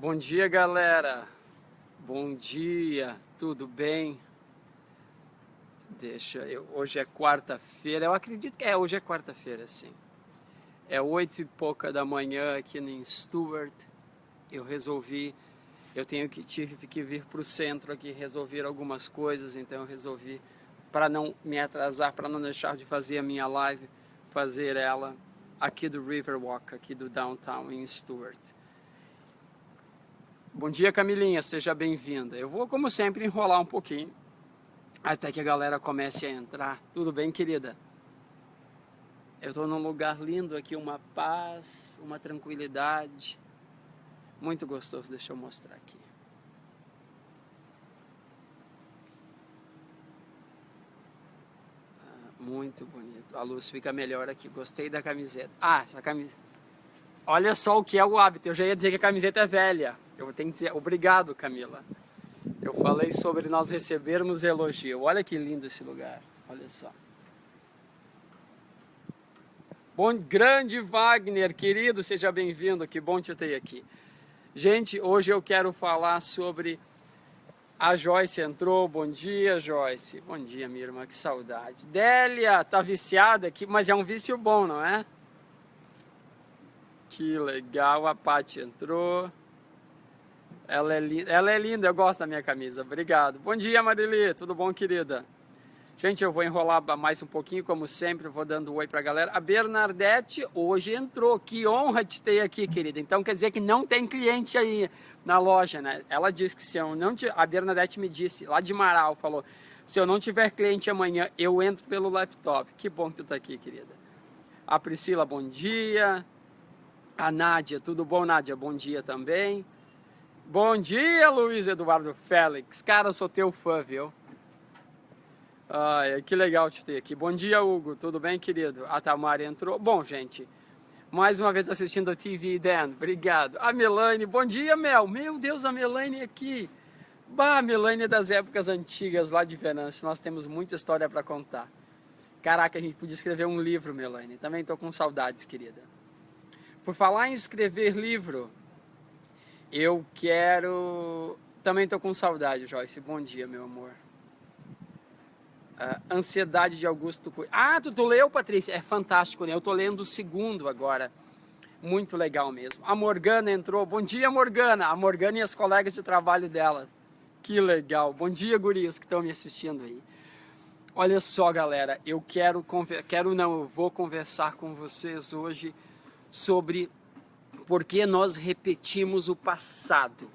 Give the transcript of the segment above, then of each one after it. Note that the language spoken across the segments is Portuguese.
Bom dia, galera. Bom dia, tudo bem? Hoje é quarta-feira, eu acredito que hoje é quarta-feira, sim. É 8 e pouca da manhã aqui em Stuart. Tive que vir para o centro aqui resolver algumas coisas, então eu resolvi, para não me atrasar, para não deixar de fazer a minha live, fazer ela aqui do Riverwalk, aqui do Downtown em Stuart. Bom dia, Camilinha, seja bem-vinda. Eu vou, como sempre, enrolar um pouquinho, até que a galera comece a entrar. Tudo bem, querida? Eu estou num lugar lindo aqui, uma paz, uma tranquilidade. Muito gostoso, deixa eu mostrar aqui. Muito bonito. A luz fica melhor aqui. Gostei da camiseta. Essa camiseta. Olha só o que é o hábito. Eu já ia dizer que a camiseta é velha. Eu tenho que dizer obrigado, Camila. Eu falei sobre nós recebermos elogio. Olha que lindo esse lugar. Olha só. Bom, grande Wagner, querido, seja bem-vindo. Que bom te ter aqui. Gente, hoje eu quero falar sobre... A Joyce entrou. Bom dia, Joyce. Bom dia, minha irmã, que saudade. Délia, tá viciada aqui, mas é um vício bom, não é? Que legal, a Paty entrou. Ela é linda, eu gosto da minha camisa, obrigado. Bom dia, Marili, tudo bom, querida? Gente, eu vou enrolar mais um pouquinho, como sempre, eu vou dando um oi pra galera. A Bernadette hoje entrou, que honra te ter aqui, querida. Então quer dizer que não tem cliente aí na loja, né? Ela disse que se eu não... A Bernadette me disse, lá de Marau, falou, se eu não tiver cliente amanhã, eu entro pelo laptop. Que bom que tu tá aqui, querida. A Priscila, bom dia. A Nádia, tudo bom, Nádia? Bom dia também. Bom dia, Luiz Eduardo Félix. Cara, eu sou teu fã, viu? Ai, que legal te ter aqui. Bom dia, Hugo. Tudo bem, querido? A Tamara entrou. Bom, gente, mais uma vez assistindo a TV, Dan. Obrigado. A Melanie. Bom dia, Mel. Meu Deus, a Melanie aqui. Bah, a Melanie é das épocas antigas lá de Venâncio. Nós temos muita história para contar. Caraca, a gente podia escrever um livro, Melanie. Também tô com saudades, querida. Por falar em escrever livro, eu quero... Também tô com saudade, Joyce. Bom dia, meu amor. Ansiedade de Augusto Cury. Tu leu, Patrícia? É fantástico, né? Eu tô lendo o segundo agora. Muito legal mesmo. A Morgana entrou. Bom dia, Morgana. A Morgana e as colegas de trabalho dela. Que legal. Bom dia, gurias que estão me assistindo aí. Olha só, galera. Eu vou conversar com vocês hoje sobre por que nós repetimos o passado.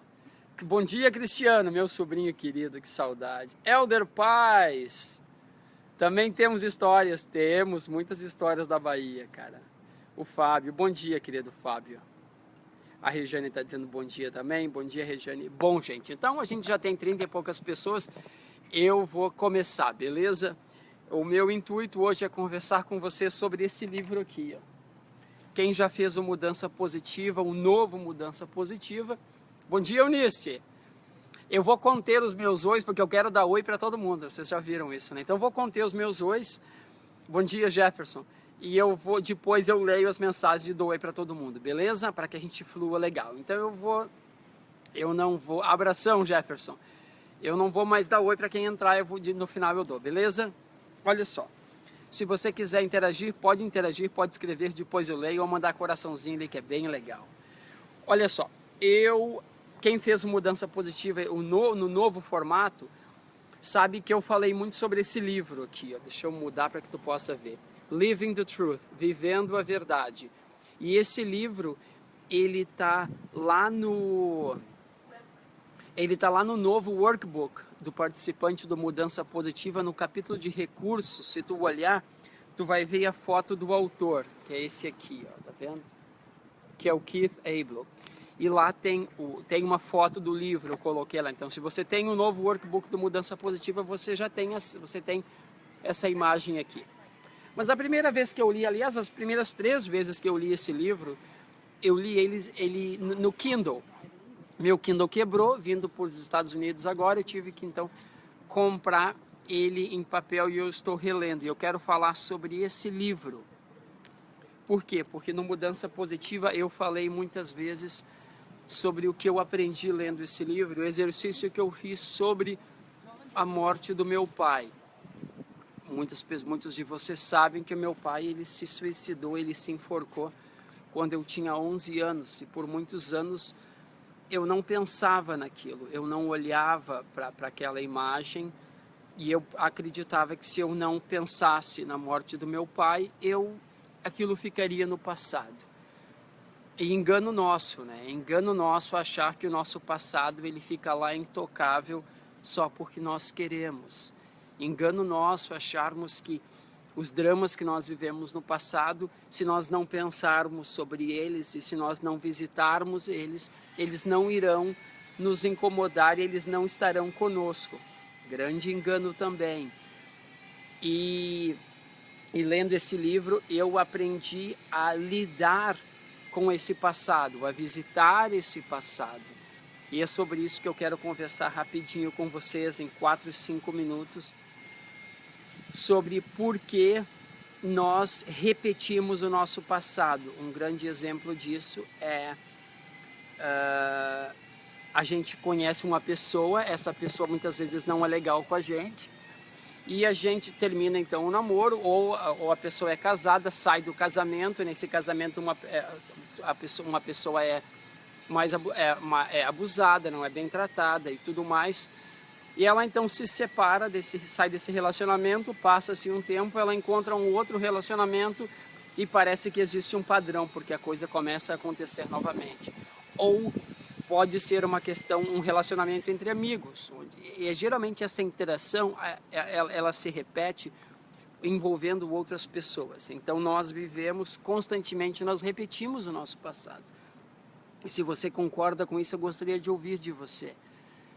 Bom dia, Cristiano, meu sobrinho querido, que saudade. Elder Paz. Também temos muitas histórias da Bahia, cara. O Fábio, bom dia, querido Fábio. A Regiane está dizendo bom dia também. Bom dia, Regiane. Bom, gente, então a gente já tem 30 e poucas pessoas. Eu vou começar, beleza? O meu intuito hoje é conversar com você sobre esse livro aqui, ó. Quem já fez o Mudança Positiva, o novo Mudança Positiva. Bom dia, Eunice. Eu vou conter os meus ois, porque eu quero dar oi para todo mundo. Vocês já viram isso, né? Então eu vou conter os meus ois. Bom dia, Jefferson. E depois eu leio as mensagens de oi para todo mundo, beleza? Para que a gente flua legal. Então eu não vou... Abração, Jefferson. Eu não vou mais dar oi para quem entrar, no final eu dou, beleza? Olha só. Se você quiser interagir, pode escrever, depois eu leio, ou mandar coraçãozinho ali, que é bem legal. Olha só, quem fez Mudança Positiva no novo formato, sabe que eu falei muito sobre esse livro aqui, ó. Deixa eu mudar para que tu possa ver. Living the Truth, Vivendo a Verdade. E esse livro, ele tá lá no novo workbook do participante do Mudança Positiva, no capítulo de recursos. Se tu olhar, tu vai ver a foto do autor, que é esse aqui, ó, tá vendo? Que é o Keith Abloh. E lá tem uma foto do livro, eu coloquei lá. Então, se você tem o novo workbook do Mudança Positiva, você tem essa imagem aqui. Mas a primeira vez que eu li, aliás, as primeiras 3 vezes que eu li esse livro, eu li ele no Kindle. Meu Kindle quebrou, vindo para os Estados Unidos agora, eu tive que, então, comprar ele em papel e eu estou relendo. E eu quero falar sobre esse livro. Por quê? Porque no Mudança Positiva eu falei muitas vezes sobre o que eu aprendi lendo esse livro, o exercício que eu fiz sobre a morte do meu pai. Muitos de vocês sabem que o meu pai, ele se suicidou, ele se enforcou quando eu tinha 11 anos, e por muitos anos eu não pensava naquilo, eu não olhava para aquela imagem, e eu acreditava que se eu não pensasse na morte do meu pai, aquilo ficaria no passado. E engano nosso, né? Engano nosso achar que o nosso passado ele fica lá intocável só porque nós queremos. Engano nosso acharmos que os dramas que nós vivemos no passado, se nós não pensarmos sobre eles e se nós não visitarmos eles, eles não irão nos incomodar e eles não estarão conosco. Grande engano também. E lendo esse livro, eu aprendi a lidar com esse passado, a visitar esse passado. E é sobre isso que eu quero conversar rapidinho com vocês, em 4, 5 minutos, sobre por que nós repetimos o nosso passado. Um grande exemplo disso é a gente conhece uma pessoa, essa pessoa muitas vezes não é legal com a gente, e a gente termina então o namoro, ou a pessoa é casada, sai do casamento, e nesse casamento uma pessoa é abusada, não é bem tratada e tudo mais, e ela então se separa, sai desse relacionamento, passa-se um tempo, ela encontra um outro relacionamento e parece que existe um padrão, porque a coisa começa a acontecer novamente. Ou pode ser uma questão, um relacionamento entre amigos, e geralmente essa interação, ela se repete envolvendo outras pessoas. Então nós vivemos constantemente, nós repetimos o nosso passado. E se você concorda com isso, eu gostaria de ouvir de você.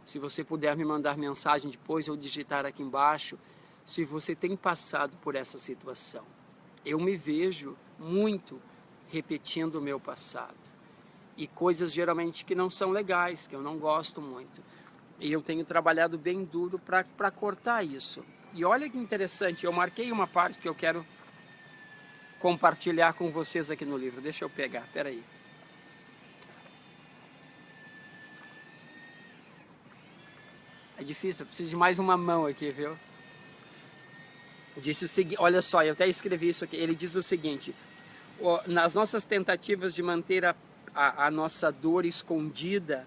Se você puder me mandar mensagem depois ou digitar aqui embaixo, se você tem passado por essa situação. Eu me vejo muito repetindo o meu passado. E coisas geralmente que não são legais, que eu não gosto muito. E eu tenho trabalhado bem duro para cortar isso. E olha que interessante, eu marquei uma parte que eu quero compartilhar com vocês aqui no livro. Deixa eu pegar, peraí. É difícil, eu preciso de mais uma mão aqui, viu? Disse o seguinte, olha só, eu até escrevi isso aqui. Ele diz o seguinte: nas nossas tentativas de manter a nossa dor escondida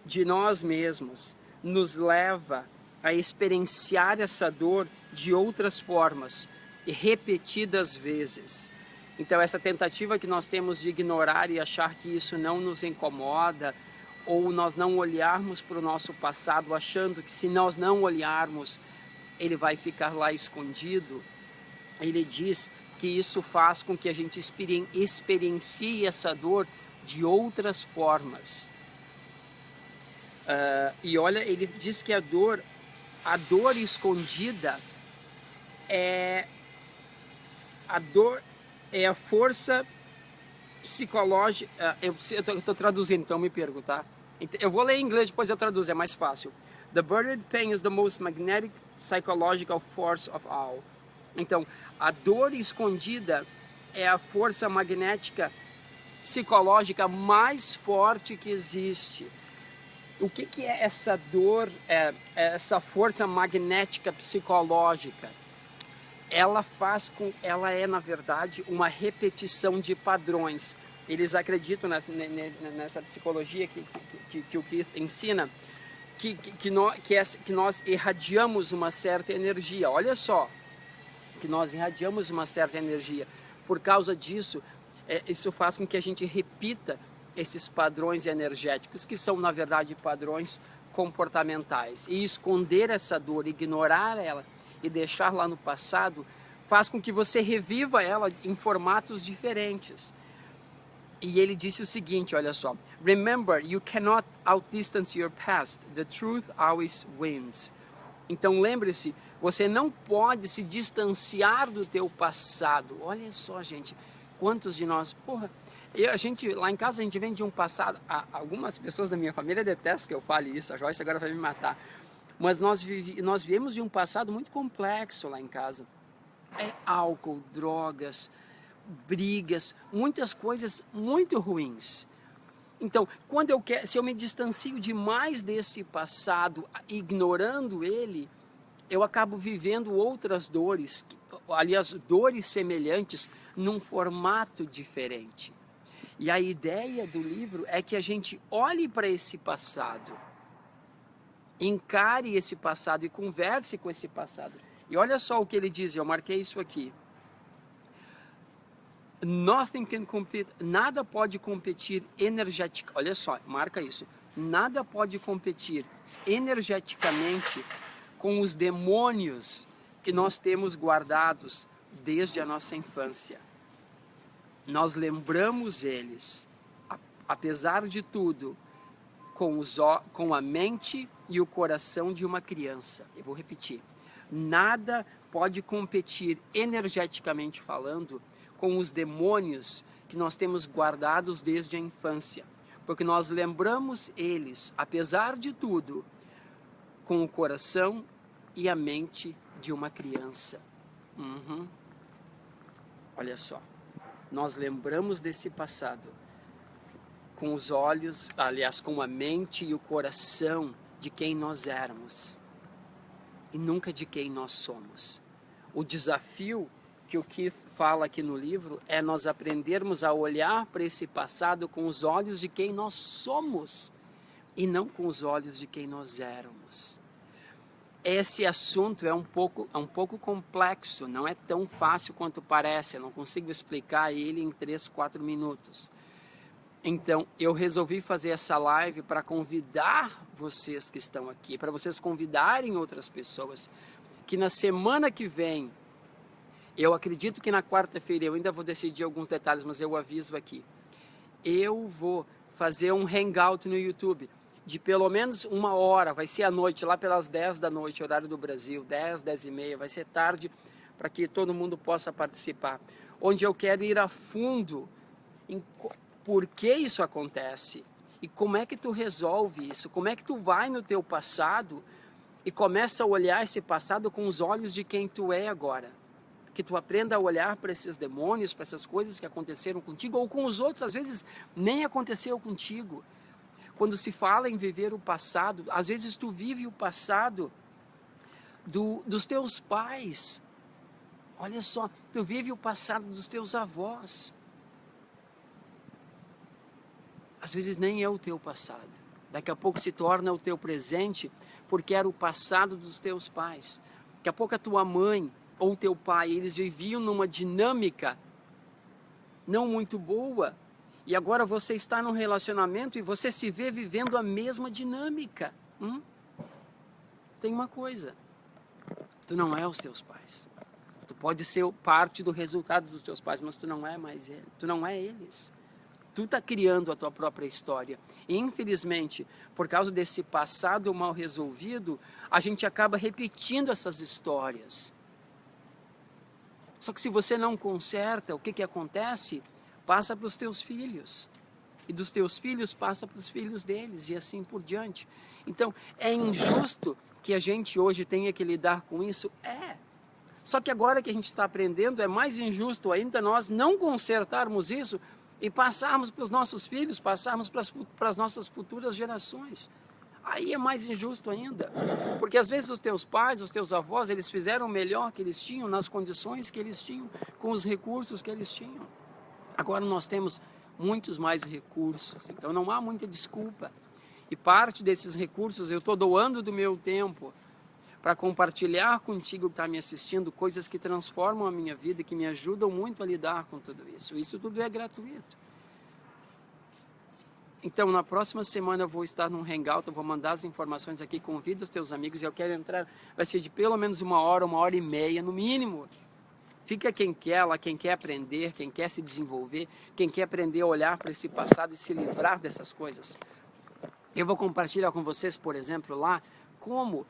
de nós mesmos, nos leva a experienciar essa dor de outras formas e repetidas vezes. Então essa tentativa que nós temos de ignorar e achar que isso não nos incomoda, ou nós não olharmos para o nosso passado achando que se nós não olharmos ele vai ficar lá escondido, ele diz que isso faz com que a gente experiencie essa dor de outras formas. E olha, ele diz que a dor escondida é a força psicológica. Eu estou traduzindo, então me pergunto, tá? Eu vou ler em inglês, depois eu traduzo, é mais fácil. The buried pain is the most magnetic psychological force of all. Então, a dor escondida é a força magnética psicológica mais forte que existe. O que é essa dor, essa força magnética psicológica? Ela é, na verdade, uma repetição de padrões. Eles acreditam nessa psicologia que o Keith ensina, que nós irradiamos uma certa energia. Olha só, que nós irradiamos uma certa energia. Por causa disso, isso faz com que a gente repita esses padrões energéticos, que são, na verdade, padrões comportamentais. E esconder essa dor, ignorar ela e deixar lá no passado, faz com que você reviva ela em formatos diferentes. E ele disse o seguinte, olha só: Remember, you cannot outdistance your past. The truth always wins. Então lembre-se, você não pode se distanciar do teu passado. Olha só, gente, quantos de nós... lá em casa a gente vem de um passado... Algumas pessoas da minha família detestam que eu fale isso, a Joyce agora vai me matar. Mas nós viemos de um passado muito complexo lá em casa. Álcool, drogas, brigas, muitas coisas muito ruins. Então, se eu me distancio demais desse passado, ignorando ele, eu acabo vivendo outras dores, aliás, dores semelhantes, num formato diferente. E a ideia do livro é que a gente olhe para esse passado, encare esse passado e converse com esse passado. E olha só o que ele diz, eu marquei isso aqui. Nothing can compete, nada pode competir energeticamente, olha só, marca isso. Nada pode competir energeticamente com os demônios que nós temos guardados desde a nossa infância. Nós lembramos eles, apesar de tudo, com a mente e o coração de uma criança. Eu vou repetir. Nada pode competir energeticamente falando com os demônios que nós temos guardados desde a infância. Porque nós lembramos eles, apesar de tudo, com o coração e a mente de uma criança. Olha só. Nós lembramos desse passado com os olhos, aliás, com a mente e o coração de quem nós éramos e nunca de quem nós somos. O desafio que o Keith fala aqui no livro é nós aprendermos a olhar para esse passado com os olhos de quem nós somos e não com os olhos de quem nós éramos. Esse assunto é um pouco complexo, não é tão fácil quanto parece, eu não consigo explicar ele em 3, 4 minutos. Então, eu resolvi fazer essa live para convidar vocês que estão aqui, para vocês convidarem outras pessoas, que na semana que vem, eu acredito que na quarta-feira, eu ainda vou decidir alguns detalhes, mas eu aviso aqui, eu vou fazer um hangout no YouTube, de pelo menos 1 hora, vai ser à noite, lá pelas 10 da noite, horário do Brasil, 10, 10 e meia, vai ser tarde, para que todo mundo possa participar, onde eu quero ir a fundo em por que isso acontece e como é que tu resolve isso, como é que tu vai no teu passado e começa a olhar esse passado com os olhos de quem tu é agora, que tu aprenda a olhar para esses demônios, para essas coisas que aconteceram contigo ou com os outros, às vezes nem aconteceu contigo. Quando se fala em viver o passado, às vezes tu vive o passado dos teus pais. Olha só, tu vive o passado dos teus avós. Às vezes nem é o teu passado. Daqui a pouco se torna o teu presente, porque era o passado dos teus pais. Daqui a pouco a tua mãe ou o teu pai, eles viviam numa dinâmica não muito boa. E agora você está num relacionamento e você se vê vivendo a mesma dinâmica. Tem uma coisa, tu não é os teus pais. Tu pode ser parte do resultado dos teus pais, mas tu não é mais ele. Tu não é eles. Tu está criando a tua própria história. E, infelizmente, por causa desse passado mal resolvido, a gente acaba repetindo essas histórias. Só que se você não conserta, o que acontece? Passa para os teus filhos. E dos teus filhos passa para os filhos deles e assim por diante. Então, é injusto que a gente hoje tenha que lidar com isso? É. Só que agora que a gente está aprendendo, é mais injusto ainda nós não consertarmos isso e passarmos para os nossos filhos, passarmos para as nossas futuras gerações. Aí é mais injusto ainda, porque às vezes os teus pais, os teus avós, eles fizeram o melhor que eles tinham, nas condições que eles tinham, com os recursos que eles tinham. Agora nós temos muitos mais recursos, então não há muita desculpa. E parte desses recursos eu estou doando do meu tempo para compartilhar contigo que está me assistindo coisas que transformam a minha vida e que me ajudam muito a lidar com tudo isso. Isso tudo é gratuito. Então, na próxima semana eu vou estar num hangout, eu vou mandar as informações aqui, convido os teus amigos e eu quero entrar, vai ser de pelo menos 1 hora e meia, no mínimo. Fica quem quer lá, quem quer aprender, quem quer se desenvolver, quem quer aprender a olhar para esse passado e se livrar dessas coisas. Eu vou compartilhar com vocês, por exemplo, lá, como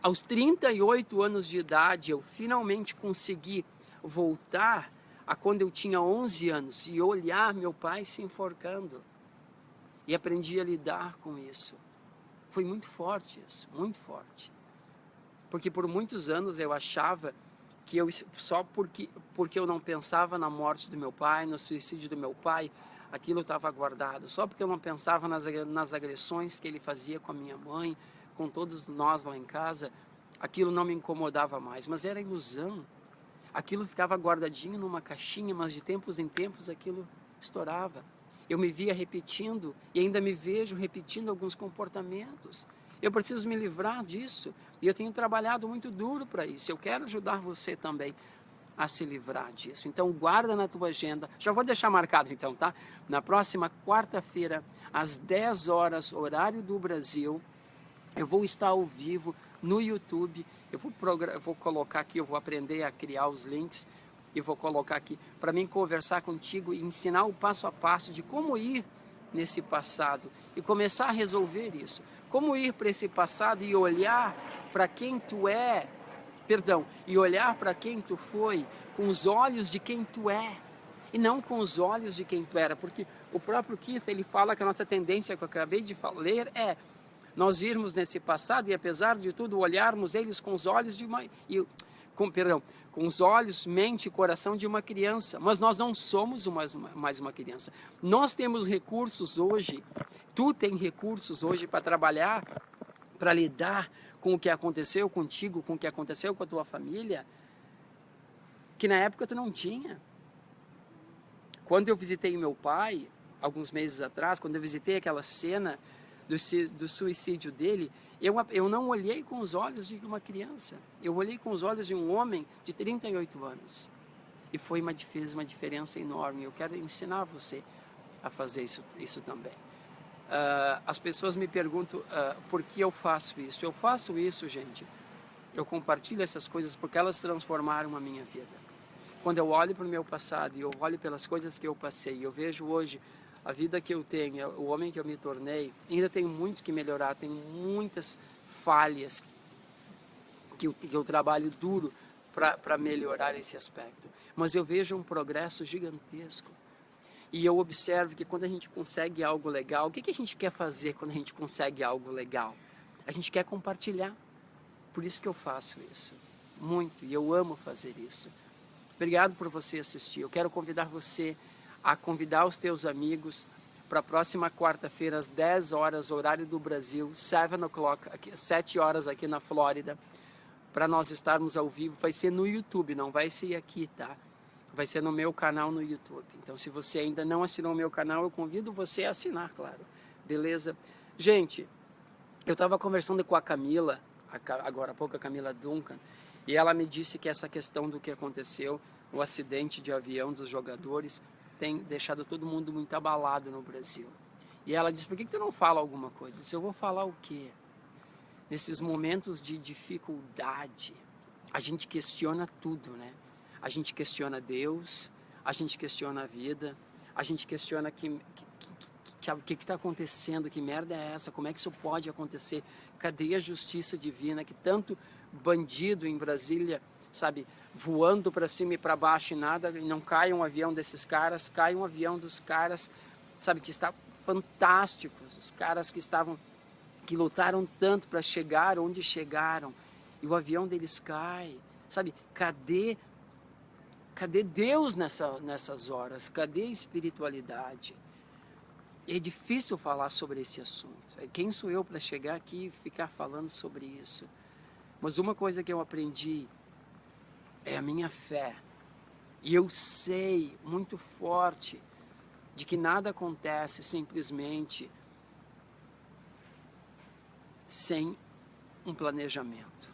aos 38 anos de idade eu finalmente consegui voltar a quando eu tinha 11 anos e olhar meu pai se enforcando. E aprendi a lidar com isso. Foi muito forte isso, muito forte. Porque por muitos anos eu achava que só porque eu não pensava na morte do meu pai, no suicídio do meu pai, aquilo estava guardado. Só porque eu não pensava nas agressões que ele fazia com a minha mãe, com todos nós lá em casa, aquilo não me incomodava mais. Mas era ilusão. Aquilo ficava guardadinho numa caixinha, mas de tempos em tempos aquilo estourava. Eu me via repetindo e ainda me vejo repetindo alguns comportamentos. Eu preciso me livrar disso e eu tenho trabalhado muito duro para isso. Eu quero ajudar você também a se livrar disso. Então guarda na tua agenda. Já vou deixar marcado então, tá? Na próxima quarta-feira, às 10 horas, horário do Brasil, eu vou estar ao vivo no YouTube. Eu vou colocar aqui, eu vou aprender a criar os links e vou colocar aqui para mim conversar contigo e ensinar o passo a passo de como ir nesse passado e começar a resolver isso. Como ir para esse passado e olhar para quem tu é, e olhar para quem tu foi com os olhos de quem tu é e não com os olhos de quem tu era, porque o próprio Keith, ele fala que a nossa tendência, que eu acabei de ler, é nós irmos nesse passado e apesar de tudo olharmos eles com os olhos de uma com os olhos, mente e coração de uma criança, mas nós não somos mais uma criança. Nós temos recursos hoje, tu tem recursos hoje para trabalhar, para lidar com o que aconteceu contigo, com o que aconteceu com a tua família, que na época tu não tinha. Quando eu visitei meu pai, alguns meses atrás, quando eu visitei aquela cena do suicídio dele, eu não olhei com os olhos de uma criança, eu olhei com os olhos de um homem de 38 anos. E fez uma diferença enorme. Eu quero ensinar você a fazer isso também. As pessoas me perguntam por que eu faço isso. Eu faço isso, gente. Eu compartilho essas coisas porque elas transformaram a minha vida. Quando eu olho para o meu passado e eu olho pelas coisas que eu passei, eu vejo hoje a vida que eu tenho, o homem que eu me tornei, ainda tem muito que melhorar, tem muitas falhas que eu trabalho duro para melhorar esse aspecto. Mas eu vejo um progresso gigantesco. E eu observo que quando a gente consegue algo legal, o que a gente quer fazer quando a gente consegue algo legal? A gente quer compartilhar. Por isso que eu faço isso. Muito. E eu amo fazer isso. Obrigado por você assistir. Eu quero convidar você a convidar os teus amigos para a próxima quarta-feira, às 10 horas, horário do Brasil, 7 horas aqui na Flórida, para nós estarmos ao vivo. Vai ser no YouTube, não vai ser aqui, tá? Vai ser no meu canal no YouTube. Então, se você ainda não assinou o meu canal, eu convido você a assinar, claro. Beleza? Gente, eu estava conversando com a Camila, agora há pouco a Camila Duncan, e ela me disse que essa questão do que aconteceu, o acidente de avião dos jogadores, tem deixado todo mundo muito abalado no Brasil. E ela disse, por que tu não fala alguma coisa? Eu disse, eu vou falar o quê? Nesses momentos de dificuldade, a gente questiona tudo, né? A gente questiona Deus, a gente questiona a vida, a gente questiona o que está acontecendo, que merda é essa, como é que isso pode acontecer? Cadê a justiça divina? Que tanto bandido em Brasília, sabe, voando para cima e para baixo e nada, e não cai um avião desses caras, cai um avião dos caras, sabe, que está fantástico, os caras que lutaram tanto para chegar onde chegaram, e o avião deles cai, sabe, cadê Deus nessas horas? Cadê a espiritualidade? É difícil falar sobre esse assunto. Quem sou eu para chegar aqui e ficar falando sobre isso? Mas uma coisa que eu aprendi é a minha fé. E eu sei muito forte de que nada acontece simplesmente sem um planejamento.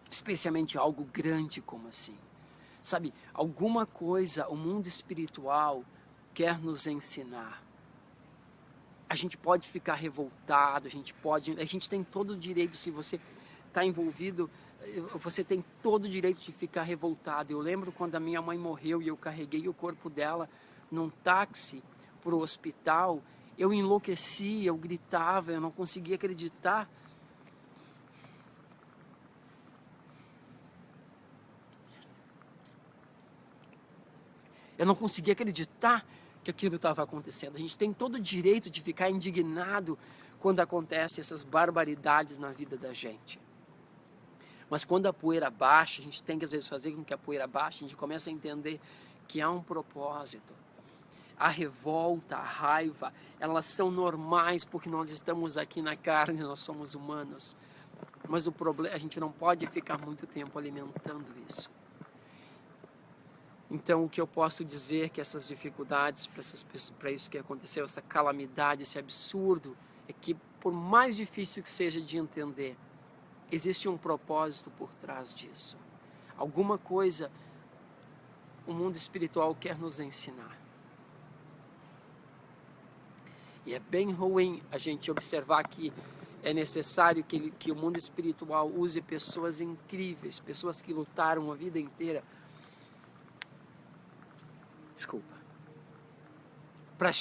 Especialmente algo grande como assim. Sabe, alguma coisa o mundo espiritual quer nos ensinar. A gente pode ficar revoltado, a gente tem todo o direito, se você está envolvido, você tem todo o direito de ficar revoltado. Eu lembro quando a minha mãe morreu e eu carreguei o corpo dela num táxi para o hospital, eu enlouqueci, eu gritava, eu não conseguia acreditar. Eu não conseguia acreditar que aquilo estava acontecendo. A gente tem todo o direito de ficar indignado quando acontecem essas barbaridades na vida da gente. Mas quando a poeira baixa, a gente tem que às vezes fazer com que a poeira baixe, a gente começa a entender que há um propósito. a revolta, a raiva, elas são normais porque nós estamos aqui na carne, nós somos humanos. Mas o problema, a gente não pode ficar muito tempo alimentando isso. Então, o que eu posso dizer é que essas dificuldades, para isso que aconteceu, essa calamidade, esse absurdo, é que por mais difícil que seja de entender, existe um propósito por trás disso. Alguma coisa o mundo espiritual quer nos ensinar. E é bem ruim a gente observar que é necessário que o mundo espiritual use pessoas incríveis, pessoas que lutaram a vida inteira, para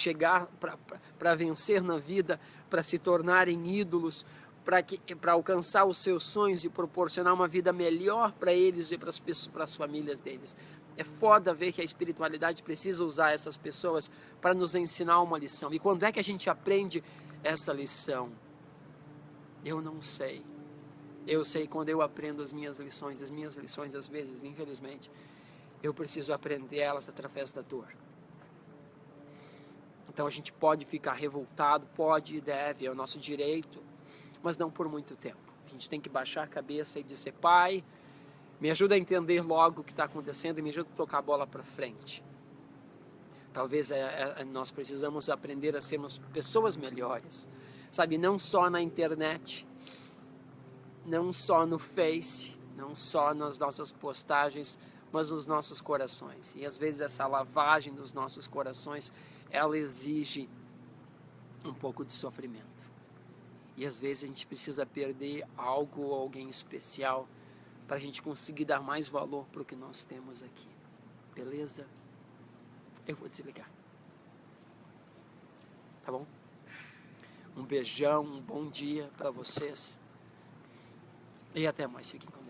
para vencer na vida, para se tornarem ídolos, para alcançar os seus sonhos e proporcionar uma vida melhor para eles e para as famílias deles. É foda ver que a espiritualidade precisa usar essas pessoas para nos ensinar uma lição. E quando é que a gente aprende essa lição? Eu não sei. Eu sei quando eu aprendo as minhas lições às vezes, infelizmente, eu preciso aprender elas através da dor. Então a gente pode ficar revoltado, pode e deve, é o nosso direito, mas não por muito tempo. A gente tem que baixar a cabeça e dizer: Pai, me ajuda a entender logo o que está acontecendo e me ajuda a tocar a bola para frente. Talvez nós precisamos aprender a sermos pessoas melhores, sabe? Não só na internet, não só no Face, não só nas nossas postagens, mas nos nossos corações. E às vezes essa lavagem dos nossos corações, ela exige um pouco de sofrimento. E às vezes a gente precisa perder algo ou alguém especial para a gente conseguir dar mais valor para o que nós temos aqui. Beleza? Eu vou desligar. Tá bom? Um beijão, um bom dia para vocês. E até mais. Fiquem com Deus.